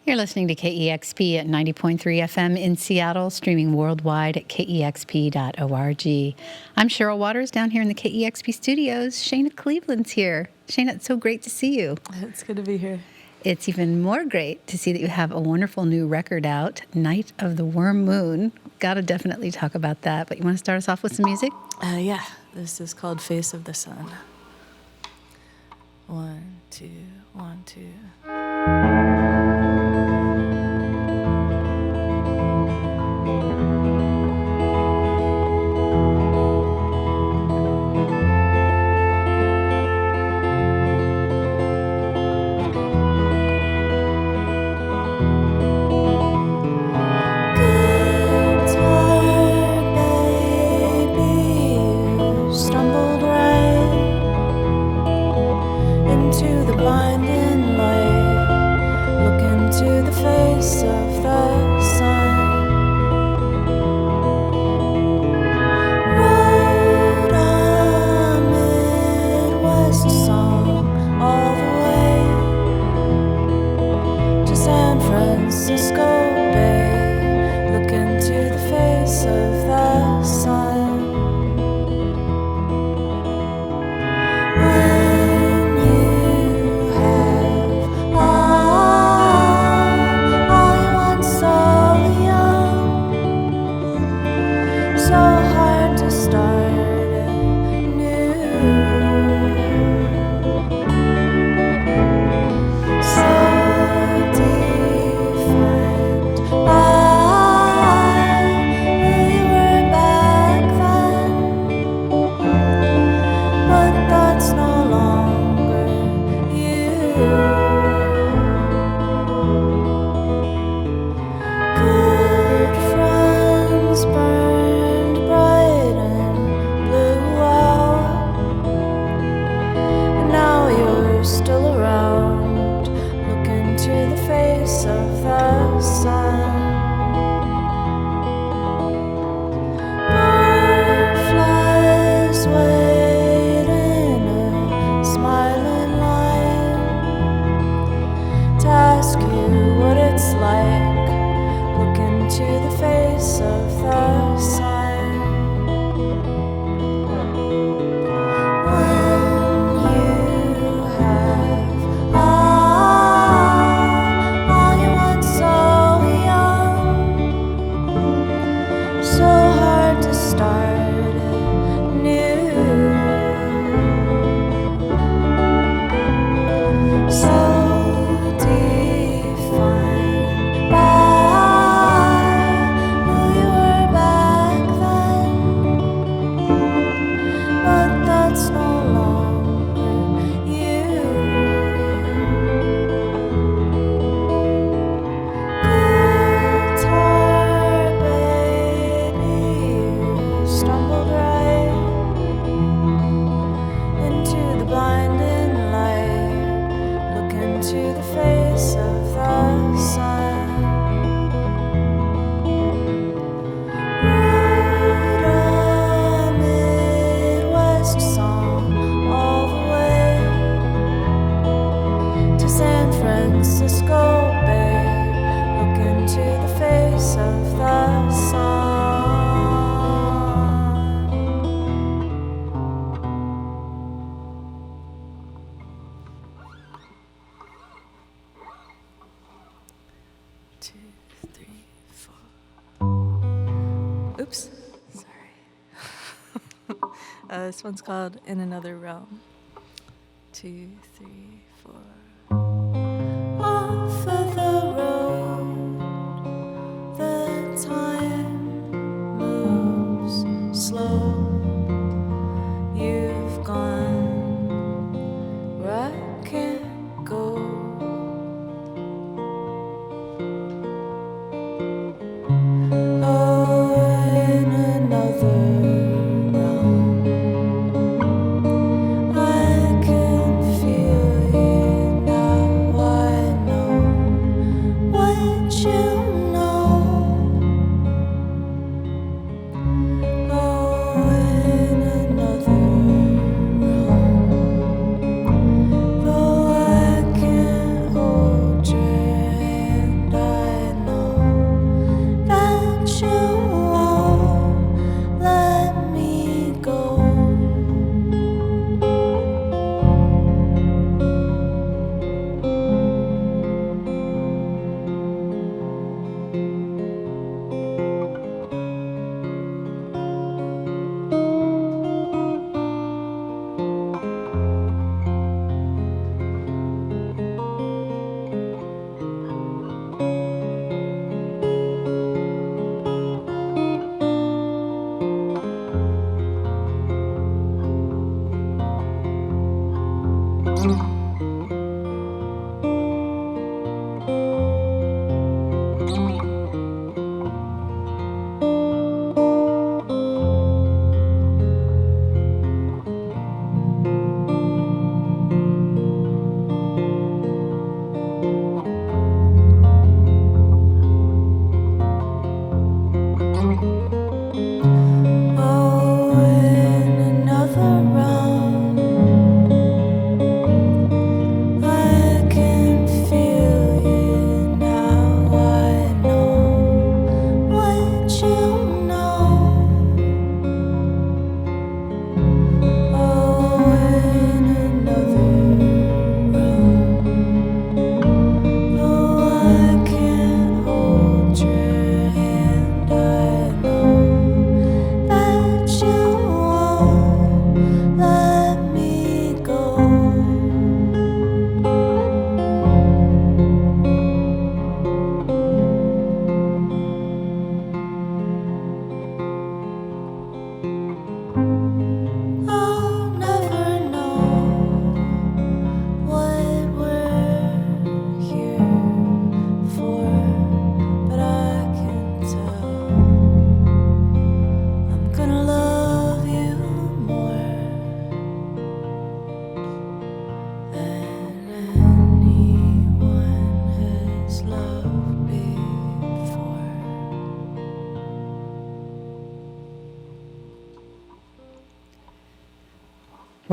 You're listening to KEXP at 90.3 FM in Seattle, streaming worldwide at kexp.org. I'm Cheryl Waters down here in the KEXP studios. Shana Cleveland's here. Shana, it's so great to see you. It's good to be here. It's even more great to see that you have a wonderful new record out, Night of the Worm Moon. Got to definitely talk about that, but you want to start us off with some music? Yeah, this is called Face of the Sun. 1, 2, 1, 2. Oops, sorry. This one's called In Another Realm. 2, 3, 4. Off of the road, the time moves slow. You've gone where I can't go. I can feel you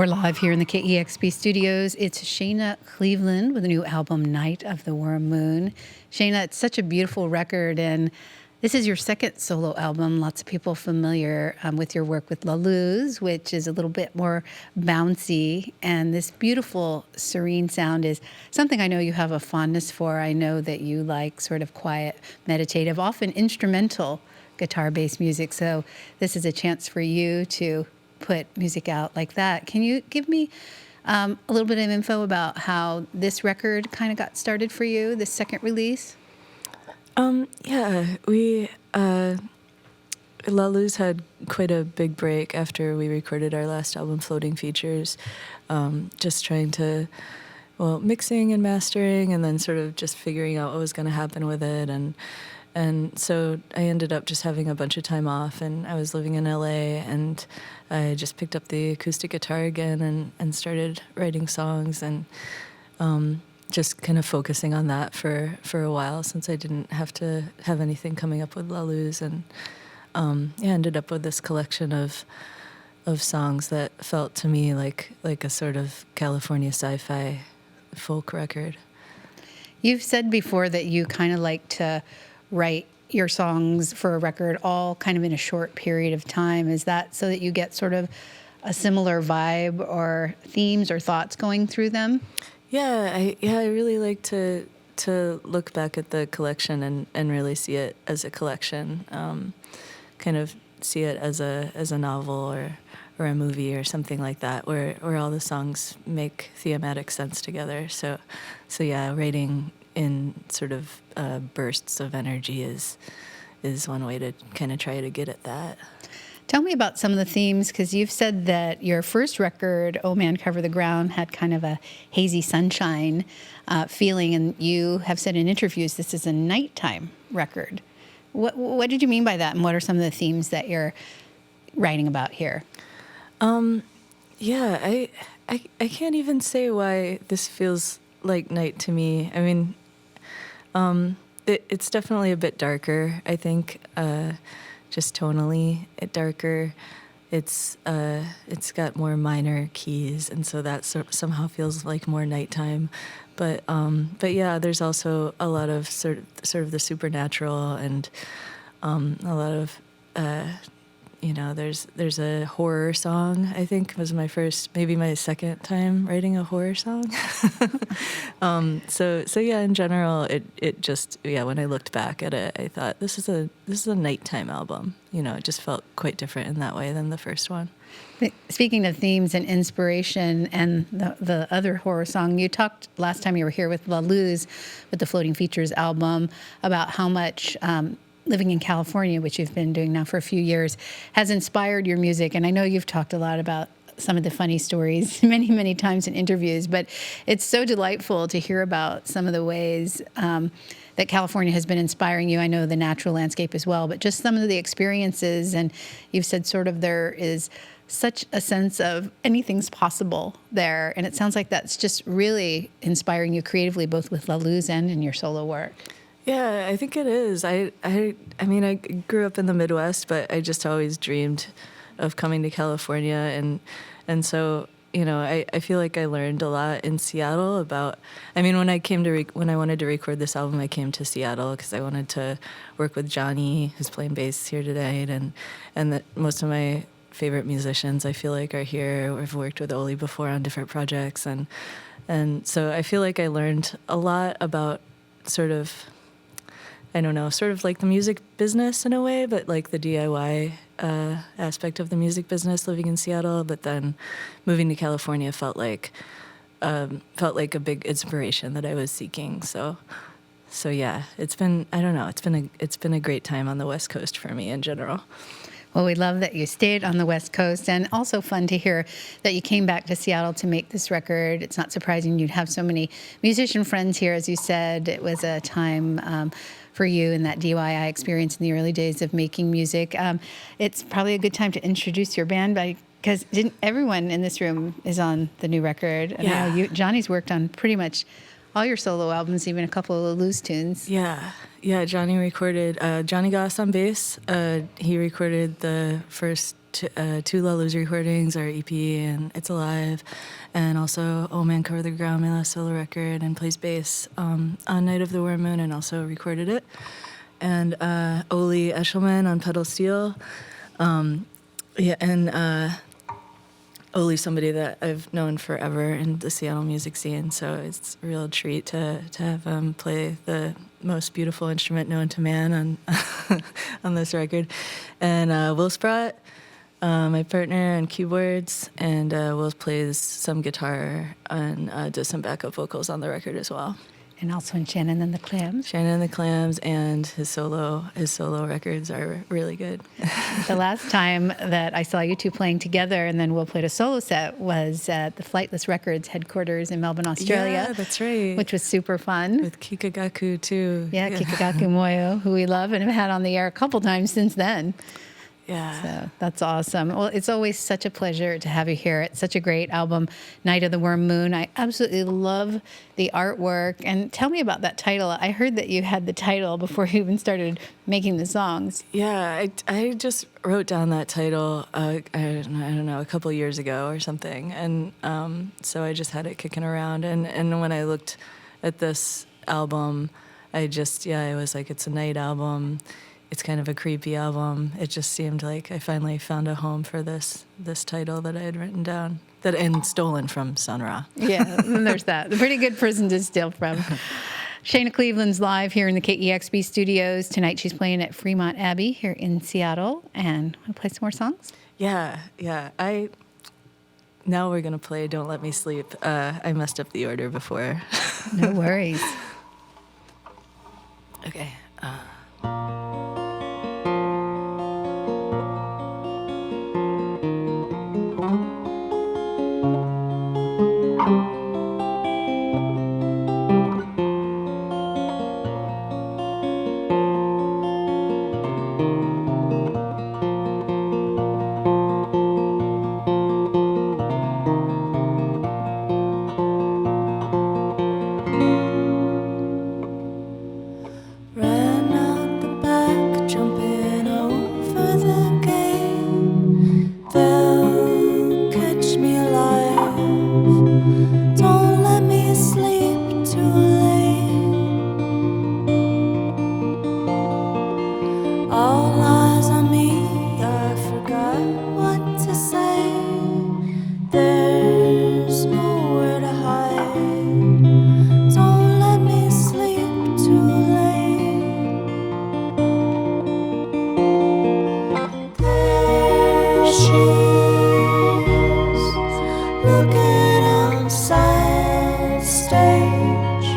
We're live here in the KEXP studios. It's Shana Cleveland with a new album, Night of the Worm Moon. Shana, it's such a beautiful record, and this is your second solo album. Lots of people familiar with your work with La Luz, which is a little bit more bouncy, and this beautiful, serene sound is something I know you have a fondness for. I know that you like sort of quiet, meditative, often instrumental guitar-based music, so this is a chance for you to put music out like that. Can you give me a little bit of info about how this record kind of got started for you, this second release? We La Luz had quite a big break after we recorded our last album, Floating Features, just trying to, mixing and mastering, and then sort of just figuring out what was going to happen with it, and so I ended up just having a bunch of time off, and I was living in LA, and I just picked up the acoustic guitar again and started writing songs, and just kind of focusing on that for a while, since I didn't have to have anything coming up with La Luz, and ended up with this collection of songs that felt to me like a sort of California sci-fi folk record. You've said before that you kind of like to write your songs for a record all kind of in a short period of time. Is that so that you get sort of a similar vibe or themes or thoughts going through them? I really like to look back at the collection and really see it as a collection, kind of see it as a novel or a movie or something like that, where all the songs make thematic sense together. So writing in sort of bursts of energy is one way to kind of try to get at that. Tell me about some of the themes, because you've said that your first record, Oh Man, Cover the Ground, had kind of a hazy sunshine feeling, and you have said in interviews this is a nighttime record. What did you mean by that, and what are some of the themes that you're writing about here? I can't even say why this feels like night to me. I mean, it's definitely a bit darker, I think, just tonally darker. It's got more minor keys, and so that somehow feels like more nighttime. But yeah, there's also a lot of sort of the supernatural, and a lot of there's a horror song, I think was maybe my second time writing a horror song. So in general, it just, when I looked back at it, I thought this is a nighttime album. It just felt quite different in that way than the first one. Speaking of themes and inspiration and the other horror song, you talked last time you were here with La Luz with the Floating Features album about how much living in California, which you've been doing now for a few years, has inspired your music. And I know you've talked a lot about some of the funny stories many, many times in interviews, but it's so delightful to hear about some of the ways that California has been inspiring you. I know the natural landscape as well, but just some of the experiences. And you've said sort of there is such a sense of anything's possible there. And it sounds like that's just really inspiring you creatively, both with La Luz and in your solo work. Yeah, I think it is. I mean, I grew up in the Midwest, but I just always dreamed of coming to California, and so I feel like I learned a lot in Seattle about. I mean, when I wanted to record this album, I came to Seattle because I wanted to work with Johnny, who's playing bass here today, and that most of my favorite musicians I feel like are here. I've worked with Oli before on different projects, and so I feel like I learned a lot about sort of like the music business in a way, but like the DIY aspect of the music business living in Seattle. But then moving to California felt like a big inspiration that I was seeking. So yeah, it's been a great time on the West Coast for me in general. Well, we love that you stayed on the West Coast, and also fun to hear that you came back to Seattle to make this record. It's not surprising you'd have so many musician friends here. As you said, it was a time for you in that DIY experience in the early days of making music. It's probably a good time to introduce your band, because everyone in this room is on the new record. And I know Johnny's worked on pretty much all your solo albums, even a couple of loose tunes. Yeah. Johnny recorded. Johnny Goss on bass. He recorded the first two Lulu's recordings, our EP, and It's Alive, and also Oh Man Cover the Ground, my last solo record, and plays bass on Night of the Worm Moon, and also recorded it. And Oli Eshelman on pedal steel. Oli's somebody that I've known forever in the Seattle music scene, so it's a real treat to have him play the most beautiful instrument known to man on on this record. And Will Sprott, my partner on keyboards, and Will plays some guitar and does some backup vocals on the record as well. And also in Shannon and the Clams. Shannon and the Clams, and his solo records are really good. The last time that I saw you two playing together and then Will played a solo set was at the Flightless Records headquarters in Melbourne, Australia. Yeah, that's right. Which was super fun. With Kikagaku, too. Yeah, Kikagaku Moyo, who we love and have had on the air a couple times since then. Yeah. So that's awesome. Well, it's always such a pleasure to have you here. It's such a great album, Night of the Worm Moon. I absolutely love the artwork. And tell me about that title. I heard that you had the title before you even started making the songs. Yeah, I just wrote down that title, I don't know, a couple years ago or something. And so I just had it kicking around. And when I looked at this album, I was like, it's a night album. It's kind of a creepy album. It just seemed like I finally found a home for this title that I had written down and stolen from Sun Ra. Yeah, and there's that. A pretty good person to steal from. Shana Cleveland's live here in the KEXP studios. Tonight she's playing at Fremont Abbey here in Seattle. And want to play some more songs? Yeah. Now we're going to play Don't Let Me Sleep. I messed up the order before. No worries. Okay. Ran out the back, jumping over the gate. They'll catch me alive. Don't let me sleep too late. All eyes on me, I forgot what to say. There's nowhere to hide. Don't let me sleep too late. There she is, looking outside the stage,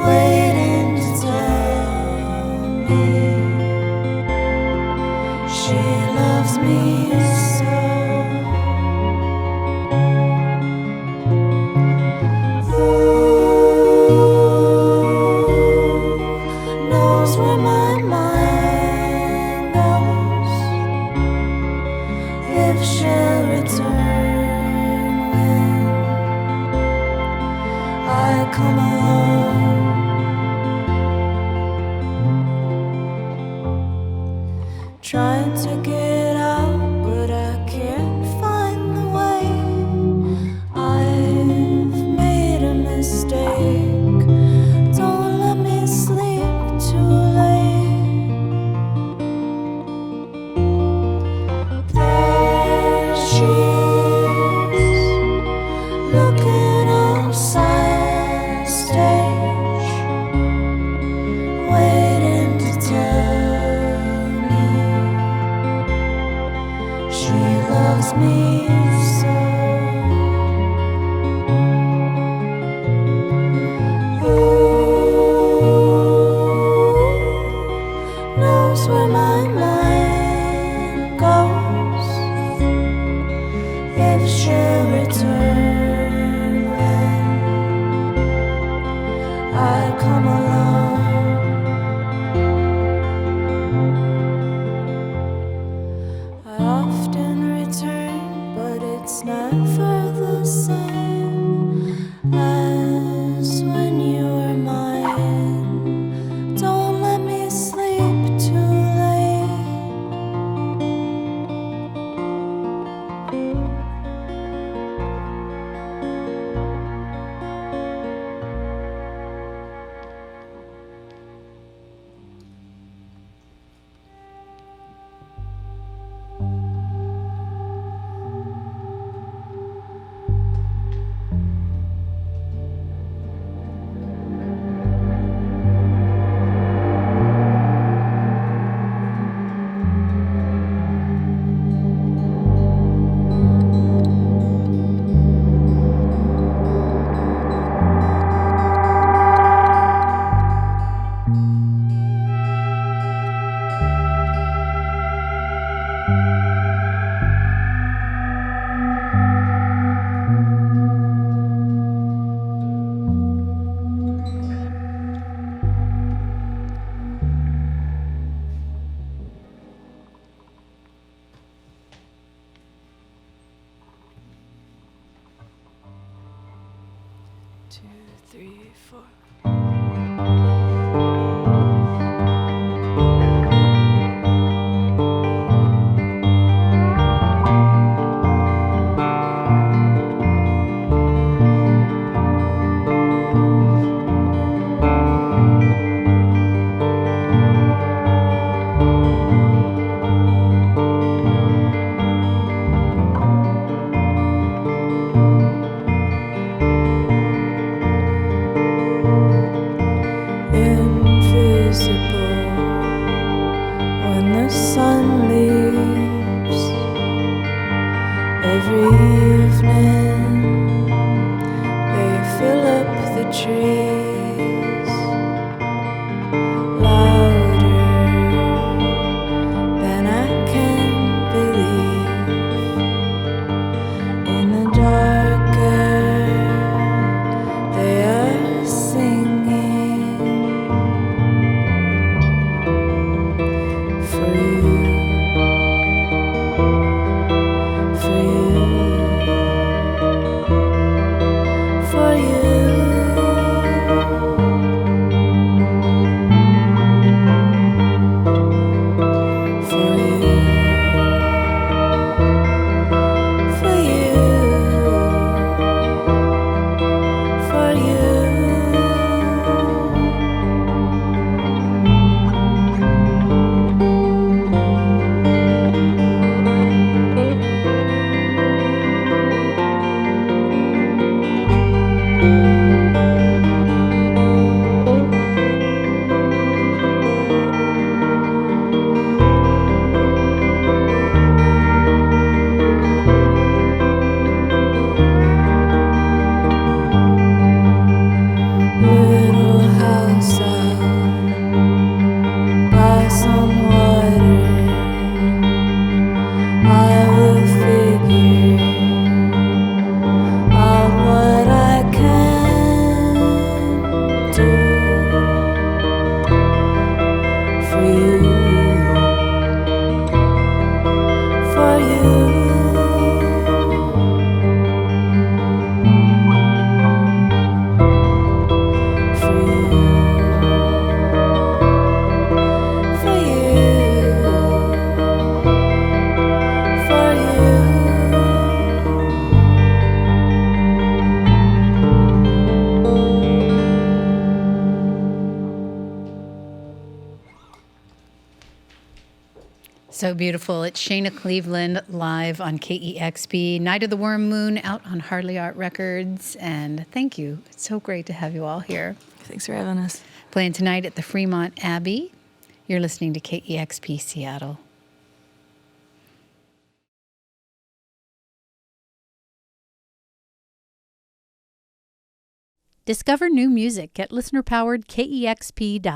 waiting to tell me she loves me so. Who knows where my mind goes? If she'll return when I come along. Trying to get out, but I can't find the way. I've made a mistake. Don't let me sleep too late. There she is, looking outside the stage, waiting to tell me she loves me so. Who knows where my mind goes? If she'll return when I come along. I often return, but it's never the same as Every evening they fill up the trees louder than I can believe. In the darker they are singing for you. For you, for you, for you, for you. Little house out by some water, I will figure out what I can do for you, for you. For So beautiful. It's Shana Cleveland live on KEXP, Night of the Worm Moon, out on Hardly Art Records. And thank you. It's so great to have you all here. Thanks for having us. Playing tonight at the Fremont Abbey. You're listening to KEXP Seattle. Discover new music at listener-powered KEXP.org.